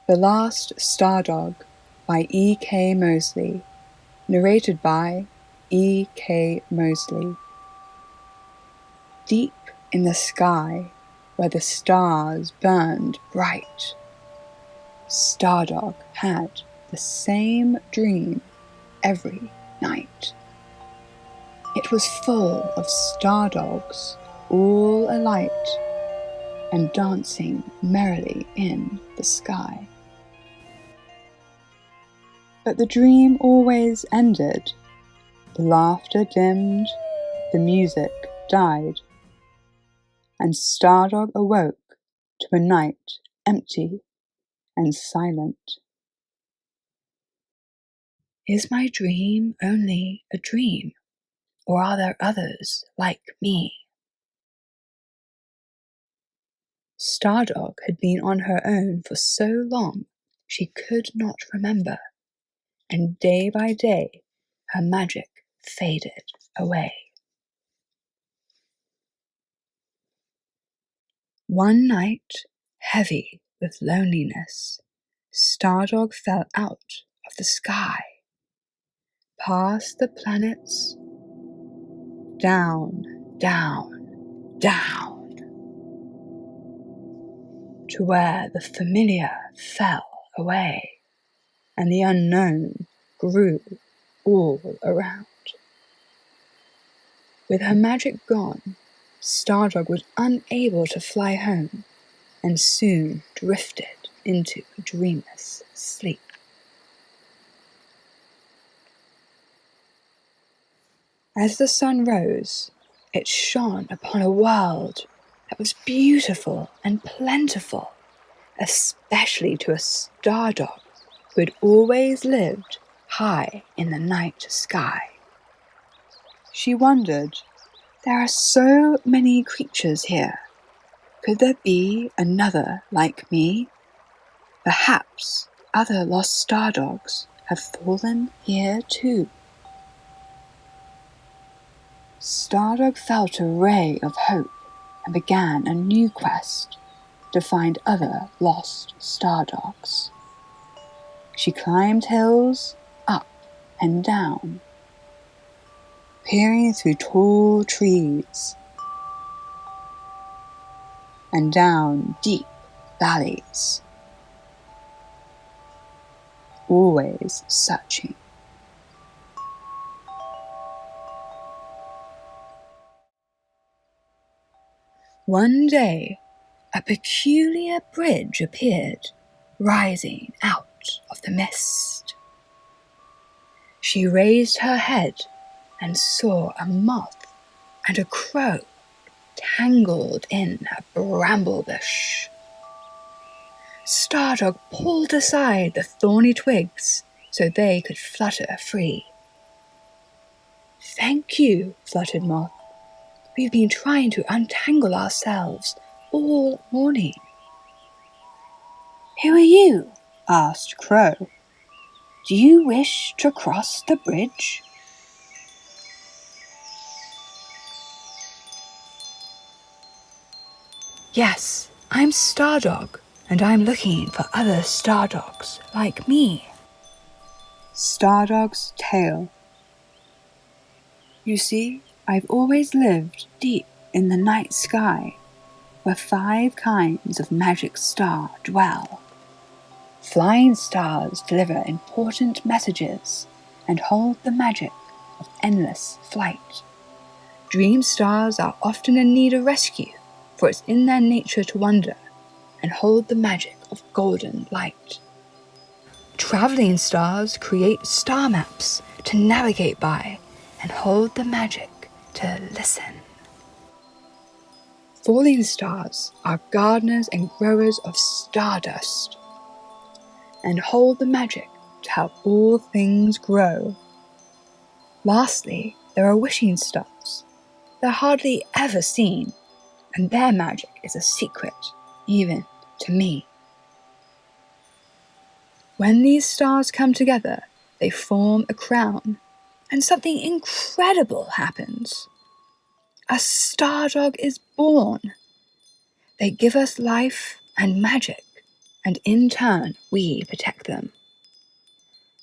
The Last Stardog by E.K Mosley. Narrated by E.K Mosley. Deep in the sky, where the stars burned bright, Stardog had the same dream every night. It was full of stardogs, all alight, and dancing merrily in the sky. But the dream always ended. The laughter dimmed, the music died, and Stardog awoke to a night empty and silent. Is my dream only a dream, or are there others like me? Stardog had been on her own for so long she could not remember, and day by day her magic faded away. One night, heavy with loneliness, Stardog fell out of the sky, past the planets, down, down, down, to where the familiar fell away, and the unknown grew all around. With her magic gone, Stardog was unable to fly home, and soon drifted into a dreamless sleep. As the sun rose, it shone upon a world that was beautiful and plentiful, especially to a Stardog who had always lived high in the night sky. She wondered, there are so many creatures here. Could there be another like me? Perhaps other lost Stardogs have fallen here too. Stardog felt a ray of hope and began a new quest to find other lost Stardogs. She climbed hills, up and down, peering through tall trees and down deep valleys, always searching. One day, a peculiar bridge appeared, rising out of the mist. She raised her head and saw a moth and a crow tangled in a bramble bush. Stardog pulled aside the thorny twigs so they could flutter free. "Thank you," fluttered Moth. "We've been trying to untangle ourselves all morning." "Who are you?" asked Crow. "Do you wish to cross the bridge?" "Yes, I'm Stardog, and I'm looking for other Stardogs like me." Stardog's tale. You see, I've always lived deep in the night sky, where 5 kinds of magic star dwell. Flying stars deliver important messages and hold the magic of endless flight. Dream stars are often in need of rescue, for it's in their nature to wonder and hold the magic of golden light. Traveling stars create star maps to navigate by and hold the magic to listen. Falling stars are gardeners and growers of stardust and hold the magic to help all things grow. Lastly, there are wishing stars. They're hardly ever seen, and their magic is a secret, even to me. When these stars come together, they form a crown, and something incredible happens. A Stardog is born. They give us life and magic and in turn we protect them.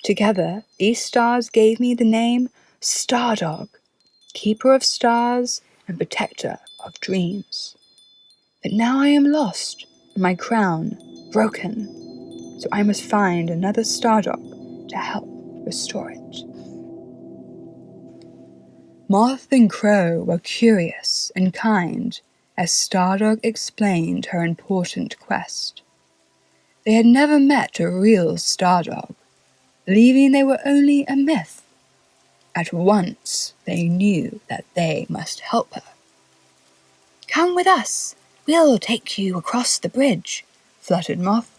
Together, these stars gave me the name Stardog, keeper of stars and protector of dreams. But now I am lost, and my crown broken, so I must find another Stardog to help restore it. Moth and Crow were curious and kind as Stardog explained her important quest. They had never met a real Stardog, believing they were only a myth. At once they knew that they must help her. "Come with us, we'll take you across the bridge," fluttered Moth.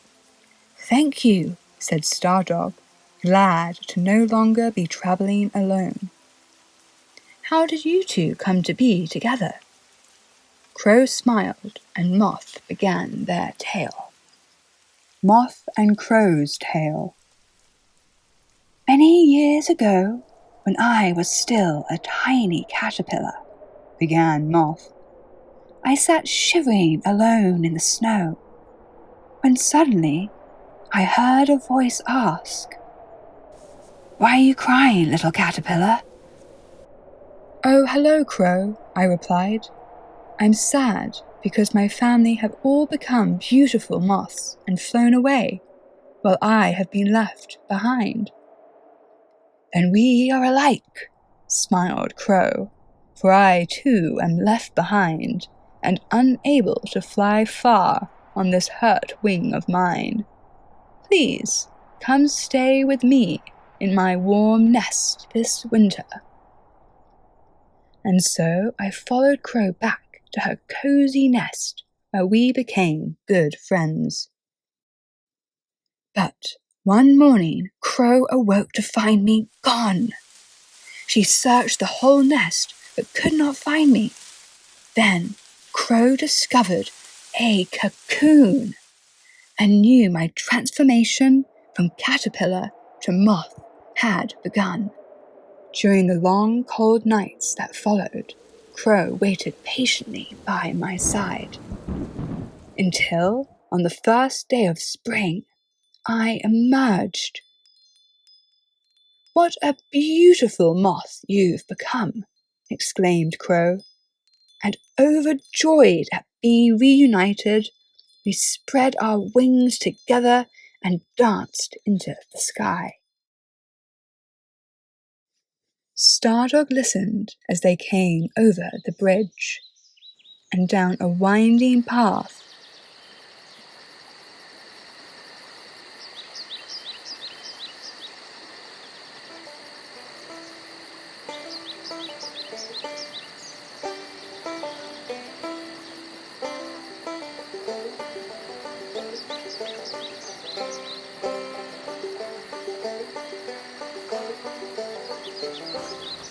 "Thank you," said Stardog, glad to no longer be travelling alone. "How did you two come to be together?" Crow smiled, and Moth began their tale. Moth and Crow's Tale. "Many years ago, when I was still a tiny caterpillar," began Moth, "I sat shivering alone in the snow, when suddenly I heard a voice ask, 'Why are you crying, little caterpillar?' 'Oh, hello, Crow,' I replied. 'I'm sad because my family have all become beautiful moths and flown away, while I have been left behind.' 'Then we are alike,' smiled Crow, 'for I too am left behind and unable to fly far on this hurt wing of mine. Please come stay with me in my warm nest this winter.' And so I followed Crow back to her cozy nest, where we became good friends. But one morning, Crow awoke to find me gone. She searched the whole nest, but could not find me. Then Crow discovered a cocoon and knew my transformation from caterpillar to moth had begun. During the long, cold nights that followed, Crow waited patiently by my side, until, on the first day of spring, I emerged. 'What a beautiful moth you've become!' exclaimed Crow, and overjoyed at being reunited, we spread our wings together and danced into the sky. Stardog listened as they came over the bridge and down a winding path.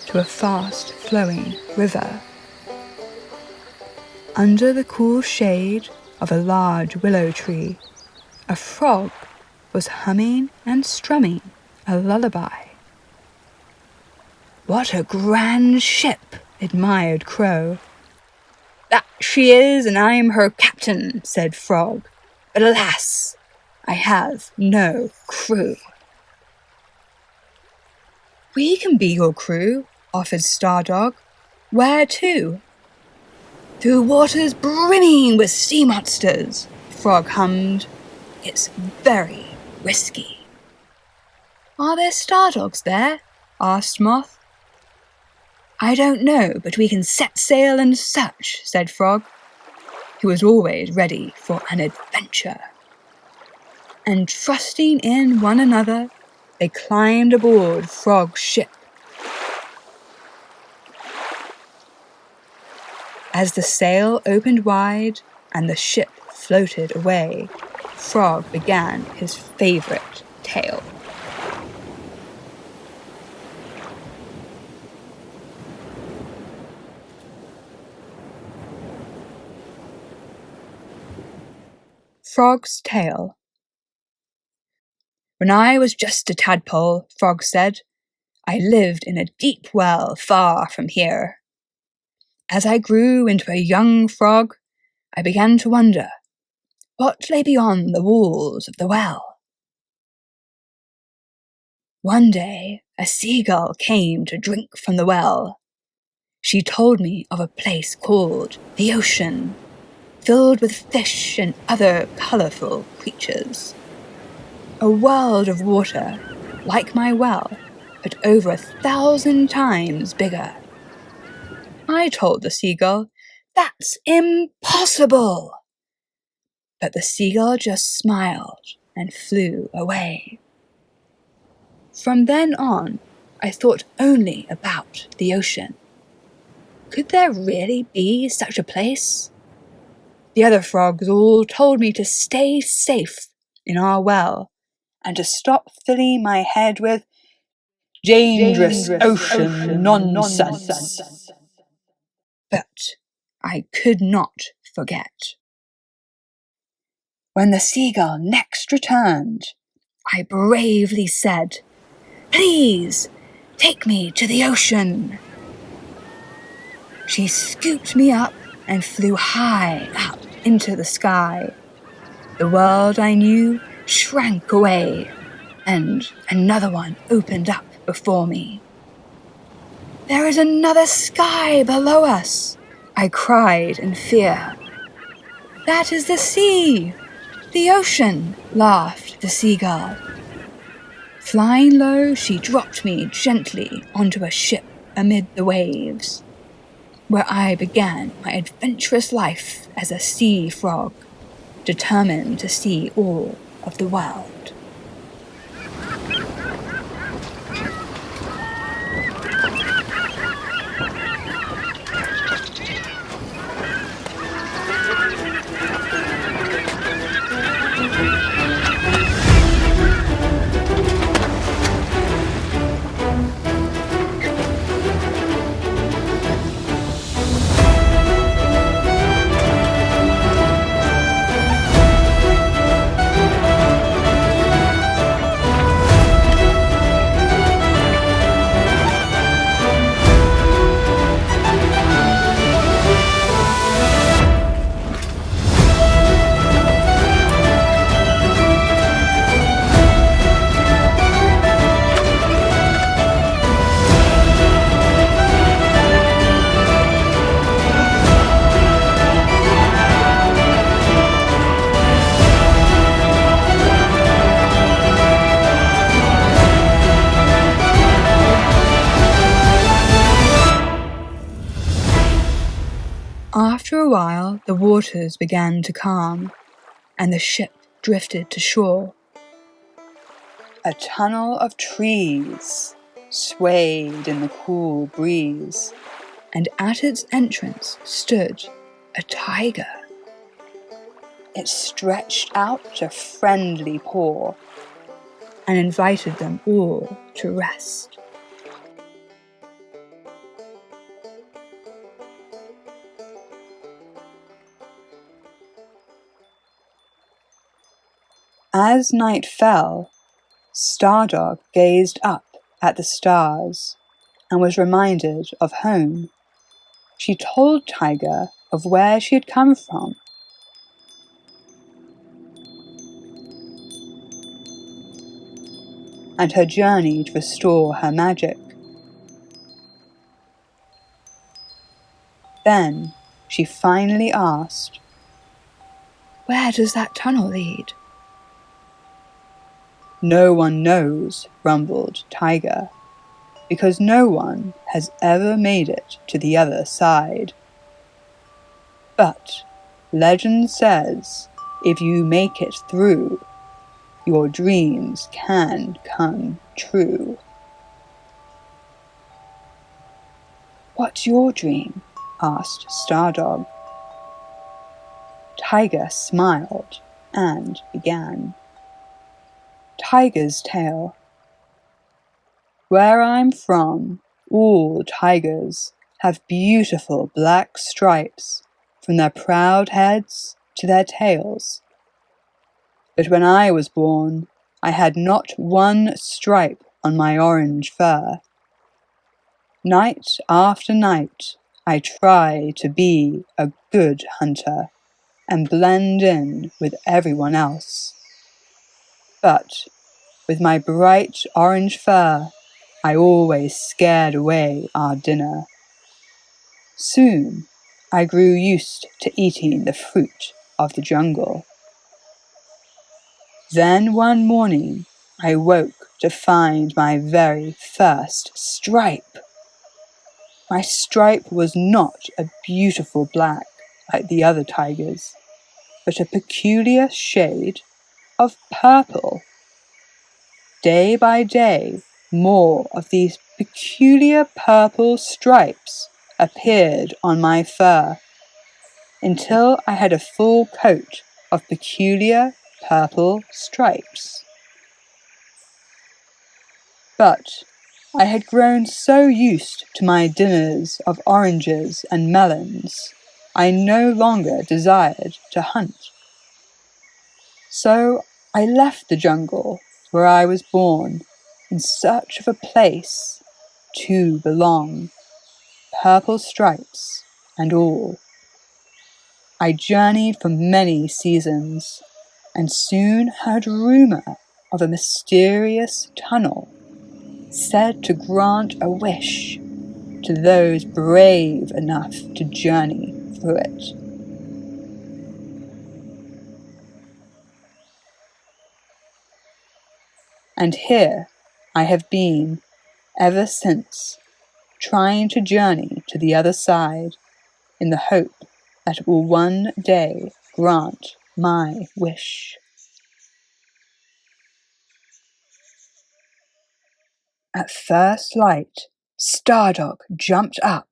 To a fast-flowing river. Under the cool shade of a large willow tree, a frog was humming and strumming a lullaby. 'What a grand ship!' admired Crow. 'That she is, and I am her captain,' said Frog. 'But alas, I have no crew.' 'We can be your crew,' offered Stardog. 'Where to?' 'Through waters brimming with sea monsters,' Frog hummed. 'It's very risky.' 'Are there Stardogs there?' asked Moth. 'I don't know, but we can set sail and search,' said Frog, who was always ready for an adventure. And trusting in one another, they climbed aboard Frog's ship. As the sail opened wide and the ship floated away, Frog began his favorite tale. Frog's Tale. 'When I was just a tadpole,' Frog said, 'I lived in a deep well far from here. As I grew into a young frog, I began to wonder, what lay beyond the walls of the well. One day, a seagull came to drink from the well. She told me of a place called the ocean, filled with fish and other colourful creatures. A world of water, like my well, but over 1,000 times bigger. I told the seagull, "That's impossible!" But the seagull just smiled and flew away. From then on, I thought only about the ocean. Could there really be such a place? The other frogs all told me to stay safe in our well and to stop filling my head with dangerous ocean nonsense. But I could not forget. When the seagull next returned, I bravely said, "Please, take me to the ocean." She scooped me up and flew high up into the sky. The world I knew shrank away, and another one opened up before me. "There is another sky below us," I cried in fear. "That is the sea, the ocean," laughed the seagull. Flying low, she dropped me gently onto a ship amid the waves, where I began my adventurous life as a sea frog, determined to see all of the world. After a while, the waters began to calm, and the ship drifted to shore. A tunnel of trees swayed in the cool breeze, and at its entrance stood a tiger. It stretched out a friendly paw and invited them all to rest. As night fell, Stardog gazed up at the stars and was reminded of home. She told Tiger of where she had come from. And her journey to restore her magic. Then she finally asked, "Where does that tunnel lead?" "No one knows," rumbled Tiger, "because no one has ever made it to the other side. But legend says if you make it through, your dreams can come true." "What's your dream?" asked Stardog. Tiger smiled and began. Tiger's tale. Where I'm from, all tigers have beautiful black stripes from their proud heads to their tails. But when I was born, I had not one stripe on my orange fur. Night after night, I try to be a good hunter, and blend in with everyone else. But with my bright orange fur, I always scared away our dinner. Soon I grew used to eating the fruit of the jungle. Then one morning I woke to find my very first stripe. My stripe was not a beautiful black like the other tigers, but a peculiar shade of purple. Day by day, more of these peculiar purple stripes appeared on my fur, until I had a full coat of peculiar purple stripes. But I had grown so used to my dinners of oranges and melons, I no longer desired to hunt. So I left the jungle where I was born in search of a place to belong, purple stripes and all. I journeyed for many seasons and soon heard rumor of a mysterious tunnel said to grant a wish to those brave enough to journey through it. And here I have been ever since, trying to journey to the other side in the hope that it will one day grant my wish. At first light, Stardog jumped up,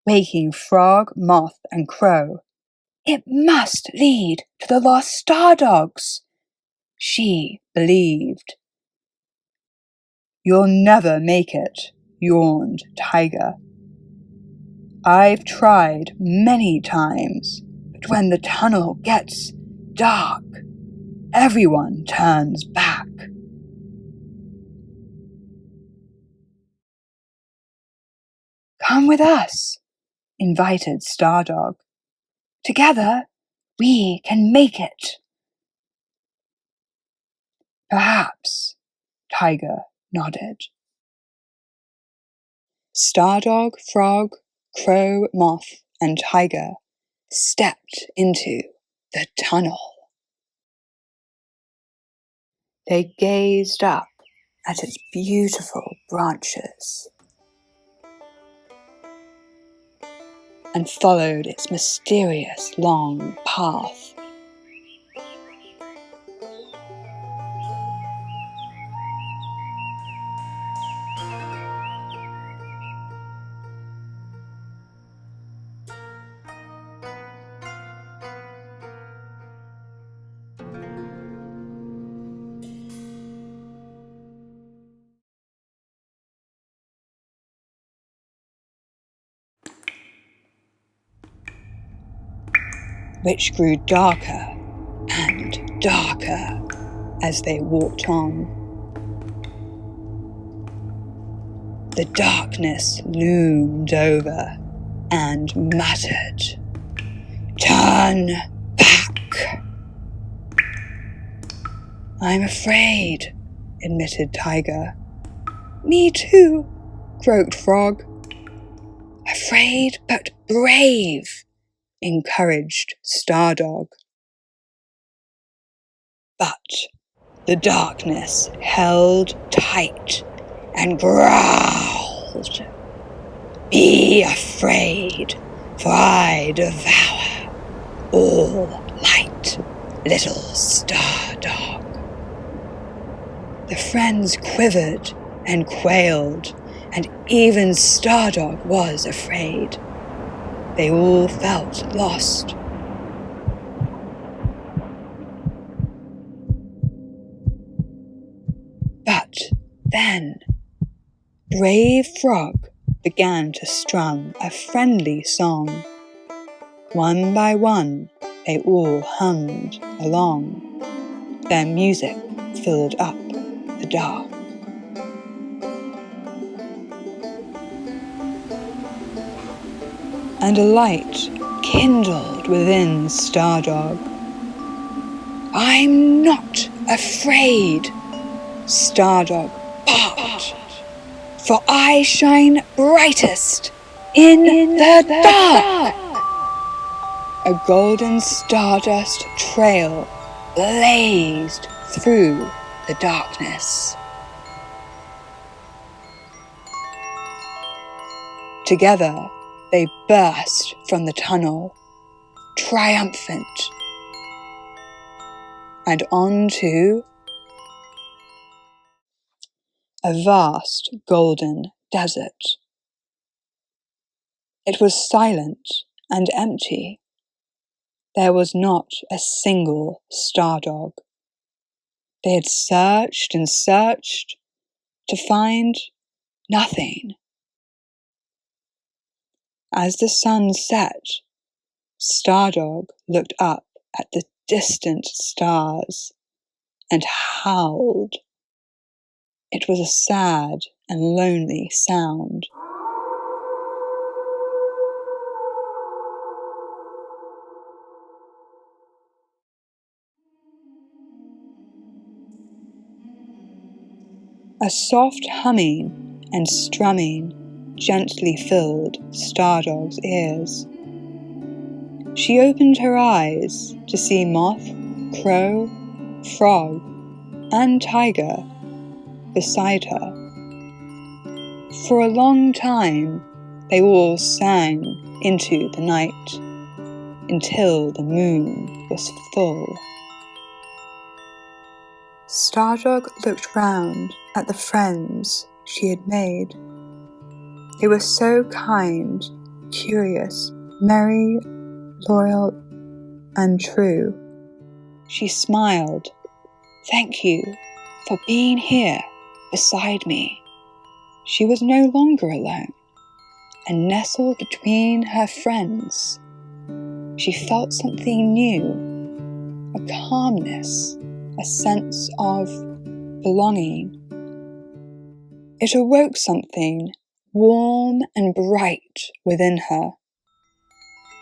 waking Frog, Moth and Crow. "It must lead to the Lost Stardogs," she believed. "You'll never make it," yawned Tiger. "I've tried many times, but when the tunnel gets dark, everyone turns back." "Come with us," invited Stardog. "Together, we can make it." "Perhaps," Tiger nodded. Stardog, Frog, Crow, Moth, and Tiger stepped into the tunnel. They gazed up at its beautiful branches and followed its mysterious long path. Which grew darker and darker as they walked on. The darkness loomed over and muttered, "Turn back." "I'm afraid," admitted Tiger. "Me too," croaked Frog. "Afraid but brave," encouraged Stardog. But the darkness held tight and growled, "Be afraid, for I devour all light, little Stardog." The friends quivered and quailed, and even Stardog was afraid. They all felt lost. But then, brave Frog began to strum a friendly song. One by one, they all hummed along. Their music filled up the dark. And a light kindled burst within Stardog. "I'm not afraid," Stardog barked, "for I shine brightest in the dark." A golden stardust trail blazed through the darkness. Together they burst from the tunnel, triumphant, and onto a vast golden desert. It was silent and empty. There was not a single Stardog. They had searched and searched to find nothing. As the sun set, Stardog looked up at the distant stars and howled. It was a sad and lonely sound. A soft humming and strumming gently filled Stardog's ears. She opened her eyes to see Moth, Crow, Frog, and Tiger beside her. For a long time, they all sang into the night until the moon was full. Stardog looked round at the friends she had made. They were so kind, curious, merry, loyal, and true. She smiled. "Thank you for being here beside me." She was no longer alone, and nestled between her friends, she felt something new, a calmness, a sense of belonging. It awoke something warm and bright within her,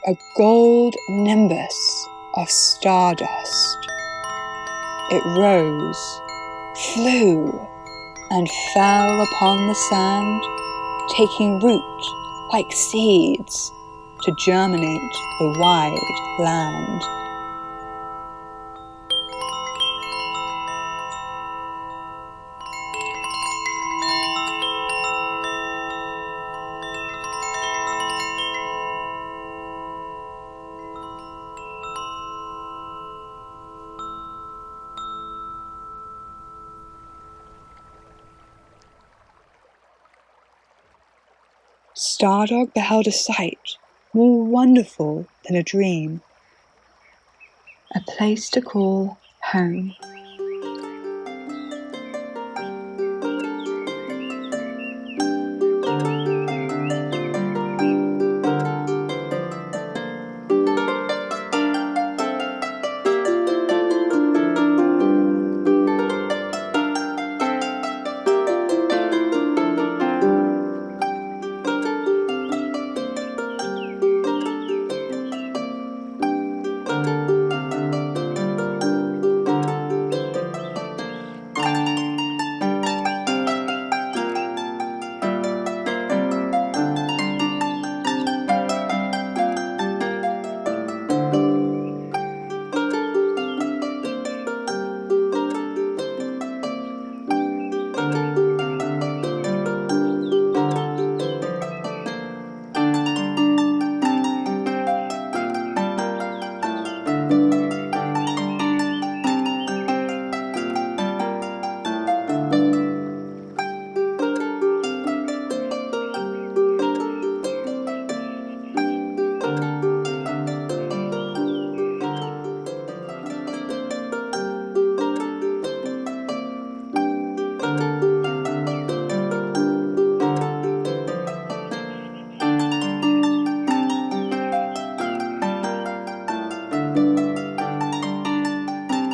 a gold nimbus of stardust. It rose, flew, and fell upon the sand, taking root like seeds to germinate the wide land. Stardog beheld a sight more wonderful than a dream. A place to call home.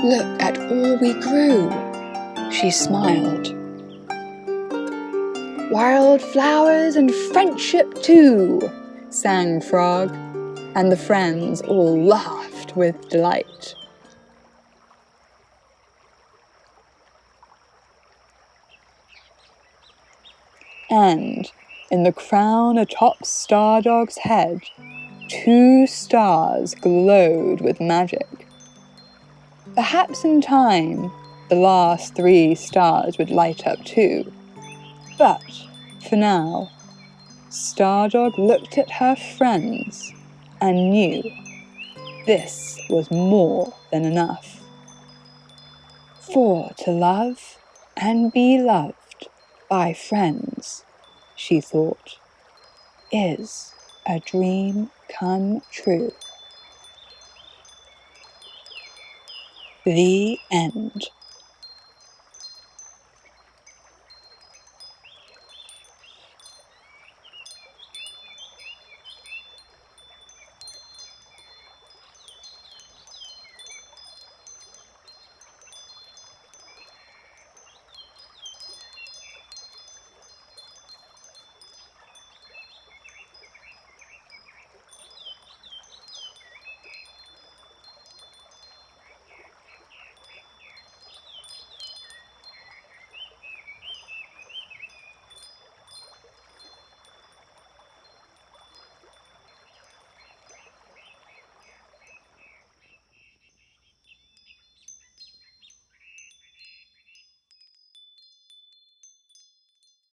"Look at all we grew," she smiled. "Wild flowers and friendship too," sang Frog. and the friends all laughed with delight. And in the crown atop Stardog's head, 2 stars glowed with magic. Perhaps in time, the last 3 stars would light up too. But for now, Stardog looked at her friends and knew this was more than enough. For to love and be loved by friends, she thought, is a dream come true. The end.